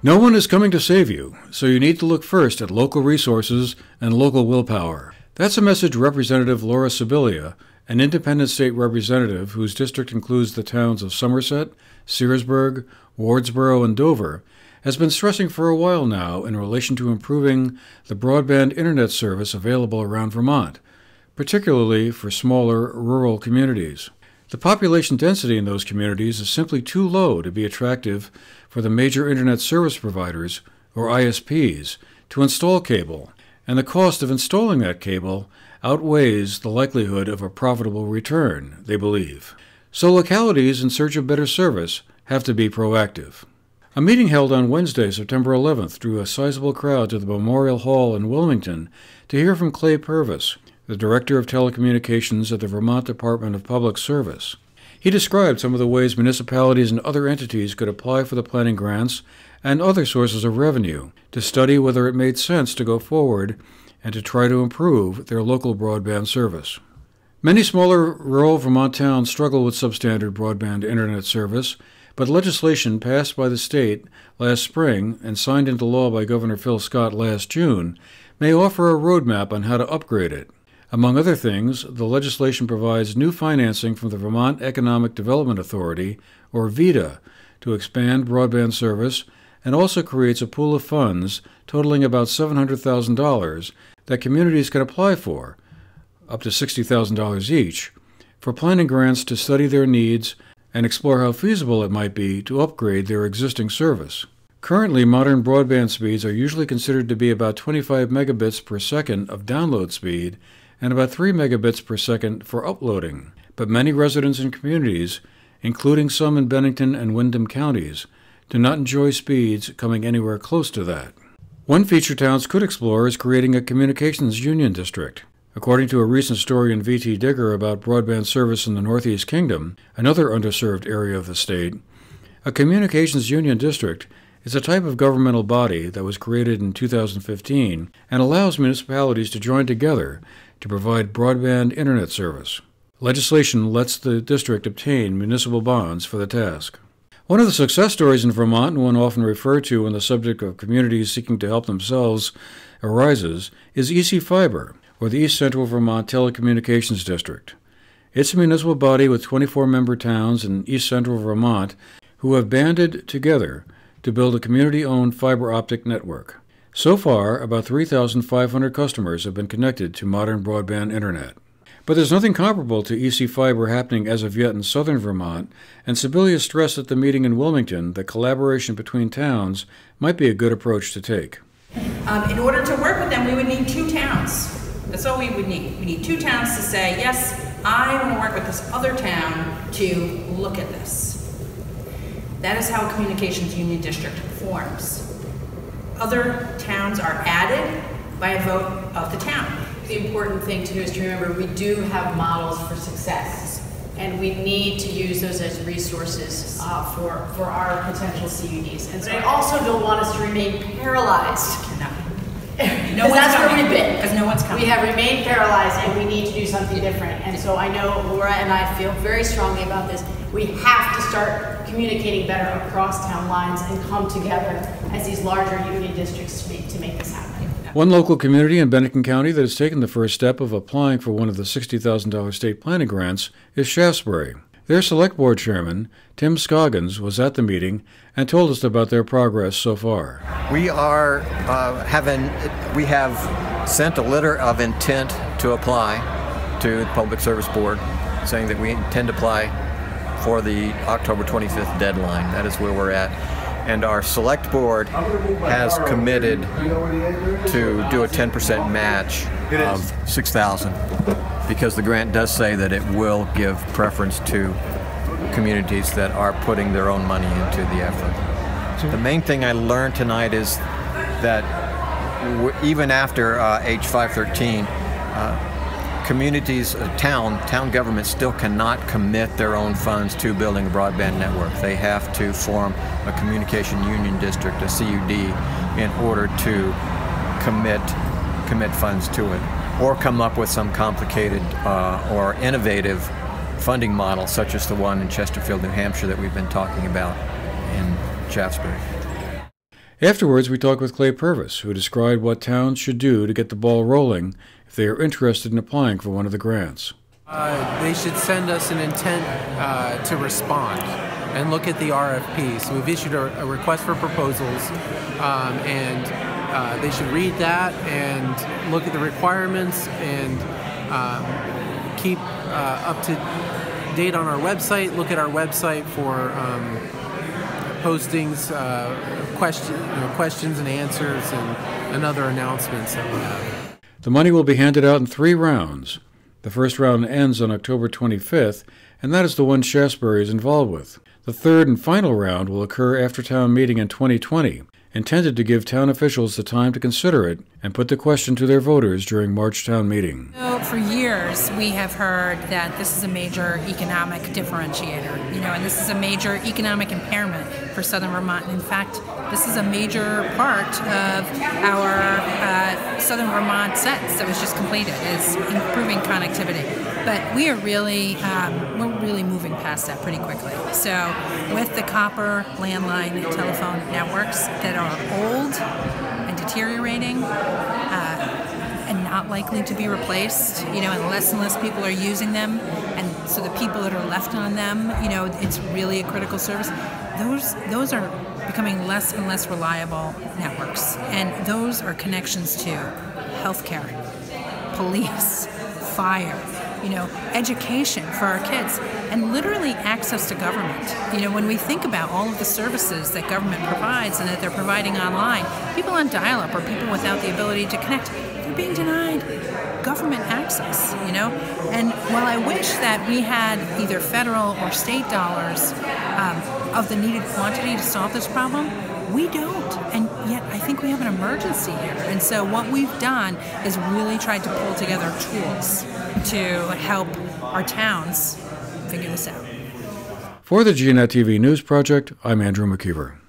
No one is coming to save you, so you need to look first at local resources and local willpower. That's a message Representative Laura Sibilia, an independent state representative whose district includes the towns of Somerset, Searsburg, Wardsboro, and Dover, has been stressing for a while now in relation to improving the broadband internet service available around Vermont, particularly for smaller rural communities. The population density in those communities is simply too low to be attractive for the major internet service providers, or ISPs, to install cable, and the cost of installing that cable outweighs the likelihood of a profitable return, they believe. So localities in search of better service have to be proactive. A meeting held on Wednesday, September 11th, drew a sizable crowd to the Memorial Hall in Wilmington to hear from Clay Purvis, the Director of Telecommunications at the Vermont Department of Public Service. He described some of the ways municipalities and other entities could apply for the planning grants and other sources of revenue to study whether it made sense to go forward and to try to improve their local broadband service. Many smaller rural Vermont towns struggle with substandard broadband internet service, but legislation passed by the state last spring and signed into law by Governor Phil Scott last June may offer a roadmap on how to upgrade it. Among other things, the legislation provides new financing from the Vermont Economic Development Authority, or VEDA, to expand broadband service, and also creates a pool of funds totaling about $700,000 that communities can apply for, up to $60,000 each, for planning grants to study their needs and explore how feasible it might be to upgrade their existing service. Currently, modern broadband speeds are usually considered to be about 25 megabits per second of download speed and about 3 megabits per second for uploading. But many residents and communities, including some in Bennington and Windham counties, do not enjoy speeds coming anywhere close to that. One feature towns could explore is creating a communications union district. According to a recent story in VT Digger about broadband service in the Northeast Kingdom, another underserved area of the state, a communications union district is a type of governmental body that was created in 2015 and allows municipalities to join together to provide broadband internet service. Legislation lets the district obtain municipal bonds for the task. One of the success stories in Vermont, and one often referred to when the subject of communities seeking to help themselves arises, is EC Fiber, or the East Central Vermont Telecommunications District. It's a municipal body with 24 member towns in East Central Vermont who have banded together to build a community-owned fiber optic network. So far, about 3,500 customers have been connected to modern broadband internet. But there's nothing comparable to EC Fiber happening as of yet in southern Vermont, and Sibilia stressed at the meeting in Wilmington that collaboration between towns might be a good approach to take. In order to work with them, we would need 2 towns. That's all we would need. We need 2 towns to say, yes, I want to work with this other town to look at this. That is how a communications union district forms. Other towns are added by a vote of the town. The important thing to do is to remember we do have models for success, and we need to use those as resources for our potential CUDs. And so I also don't want us to remain paralyzed. No one's that's coming. Where we've been. Because no one's coming. We have remained paralyzed, and we need to do something different. And so I know Laura and I feel very strongly about this. We have to start communicating better across town lines and come together as these larger union districts to make this happen. One local community in Bennington County that has taken the first step of applying for one of the $60,000 state planning grants is Shaftesbury. Their select board chairman, Tim Scoggins, was at the meeting and told us about their progress so far. We have sent a letter of intent to apply to the Public Service Board, saying that we intend to apply for the October 25th deadline. That is where we're at. And our select board has committed to do a 10% match of $6,000 because the grant does say that it will give preference to communities that are putting their own money into the effort. The main thing I learned tonight is that even after age 513, communities, town governments still cannot commit their own funds to building a broadband network. They have to form a communication union district, a CUD, in order to commit funds to it, or come up with some complicated or innovative funding model, such as the one in Chesterfield, New Hampshire that we've been talking about in Shaftesbury. Afterwards, we talked with Clay Purvis, who described what towns should do to get the ball rolling if they are interested in applying for one of the grants. They should send us an intent to respond and look at the RFP. So we've issued a request for proposals, and they should read that and look at the requirements and keep up to date on our website, look at our website for postings, questions and answers, and other announcements that we have. The money will be handed out in 3 rounds. The first round ends on October 25th, and that is the one Shasbury is involved with. The third and final round will occur after town meeting in 2020, intended to give town officials the time to consider it and put the question to their voters during March town meeting. For years, we have heard that this is a major economic differentiator, and this is a major economic impairment for Southern Vermont. And in fact, this is a major part of our Southern Vermont SETS that was just completed, is improving connectivity. But we are we're really moving past that pretty quickly. So with the copper landline telephone networks that are old and deteriorating, and not likely to be replaced, and less people are using them, and so the people that are left on them, it's really a critical service. Those are becoming less and less reliable networks, and those are connections to healthcare, police, fire, education for our kids, and literally access to government. When we think about all of the services that government provides and that they're providing online, people on dial-up or people without the ability to connect, they're being denied government access, And while I wish that we had either federal or state dollars of the needed quantity to solve this problem, we don't, and yet I think we have an emergency here. And so what we've done is really tried to pull together tools to help our towns figure this out. For the GNAT-TV News Project, I'm Andrew McKeever.